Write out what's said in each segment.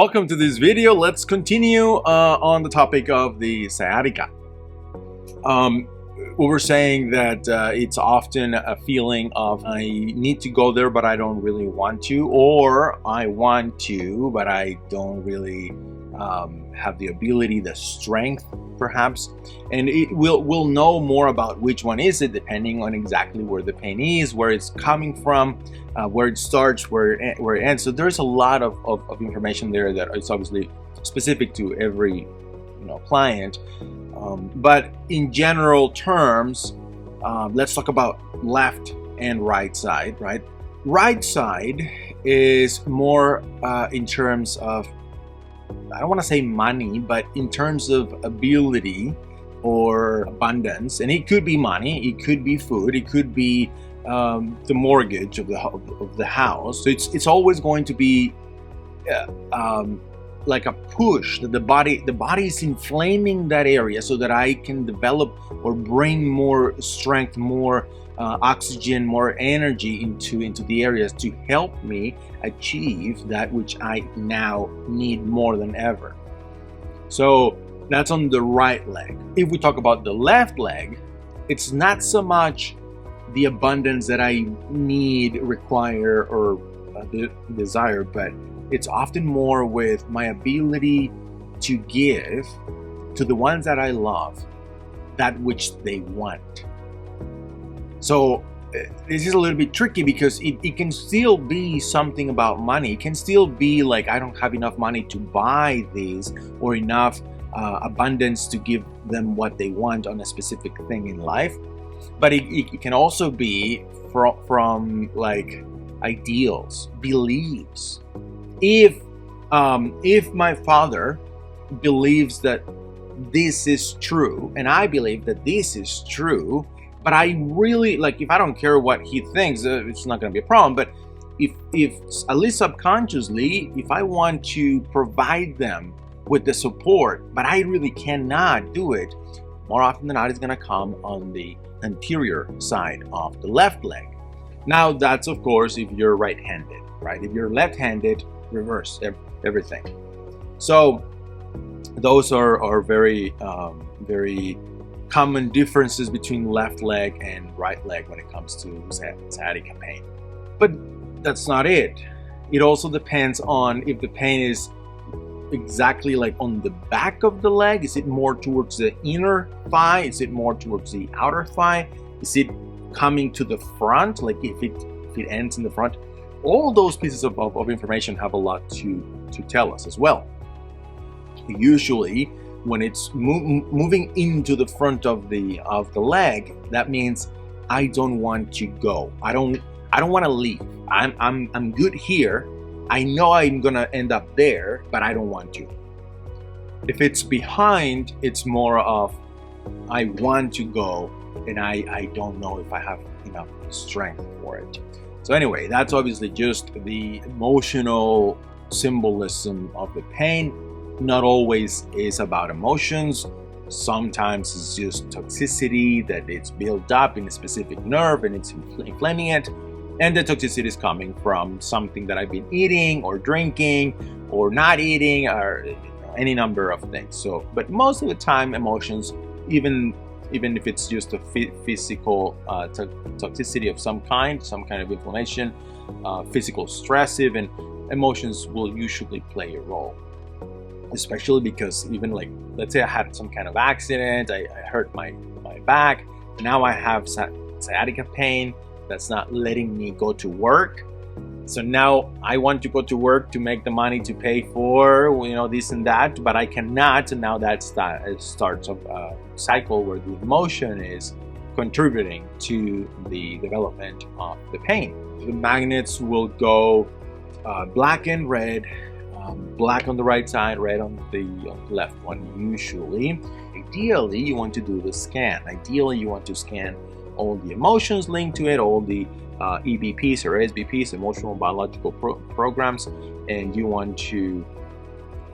Welcome to this video. Let's continue on the topic of the sciatica. We were saying that it's often a feeling of I need to go there but I don't really want to, or I want to but I don't really have the ability, the strength perhaps. And we'll know more about which one is it depending on exactly where the pain is, where it's coming from, where it starts, where it ends. So there's a lot of information there that is obviously specific to every client. But in general terms, let's talk about left and right side, right? Right side is more in terms of, I don't want to say money, but in terms of ability or abundance. And it could be money, it could be food, it could be the mortgage of the house. So it's always going to be like a push that the body is inflaming that area so that I can develop or bring more strength, more oxygen, more energy into the areas to help me achieve that which I now need more than ever. So that's on the right leg. If we talk about the left leg, it's not so much the abundance that I need, require, or desire, but it's often more with my ability to give to the ones that I love that which they want. So this is a little bit tricky because it can still be something about money. It can still be like I don't have enough money to buy these or enough abundance to give them what they want on a specific thing in life. But it can also be from like ideals, beliefs. If my father believes that this is true and I believe that this is true, but I really, like, if I don't care what he thinks, it's not going to be a problem. But if at least subconsciously, if I want to provide them with the support, but I really cannot do it, more often than not, it's going to come on the anterior side of the left leg. Now, that's, of course, if you're right-handed, right? If you're left-handed, reverse everything. So those are very, very common differences between left leg and right leg when it comes to sciatica pain. But that's not it. It also depends on if the pain is exactly like on the back of the leg. Is it more towards the inner thigh? Is it more towards the outer thigh? Is it coming to the front? Like if it ends in the front? All those pieces of information have a lot to tell us as well. Usually, when it's moving into the front of the leg, that means I don't want to go. I don't want to leave. I'm good here. I know I'm gonna end up there, but I don't want to. If it's behind, it's more of I want to go, and I don't know if I have enough strength for it. So anyway, that's obviously just the emotional symbolism of the pain. Not always is about emotions. Sometimes it's just toxicity that it's built up in a specific nerve and it's inflaming it. And the toxicity is coming from something that I've been eating or drinking or not eating or any number of things. So, but most of the time, emotions, even if it's just a physical toxicity of some kind of inflammation, physical stress, even emotions will usually play a role. Especially because even like, let's say I had some kind of accident, I hurt my back, and now I have sciatica pain that's not letting me go to work. So now I want to go to work to make the money to pay for this and that, but I cannot. And now that starts a cycle where the emotion is contributing to the development of the pain. The magnets will go black and red. Black on the right side, red on the left one usually. Ideally, you want to do the scan. Ideally, you want to scan all the emotions linked to it, all the EBPs or SBPs, emotional biological programs, and you want to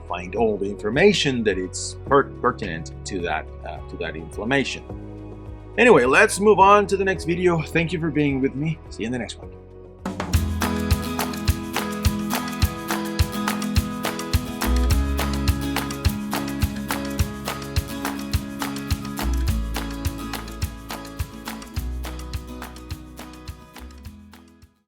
find all the information that it's pertinent to that inflammation. Anyway, let's move on to the next video. Thank you for being with me. See you in the next one.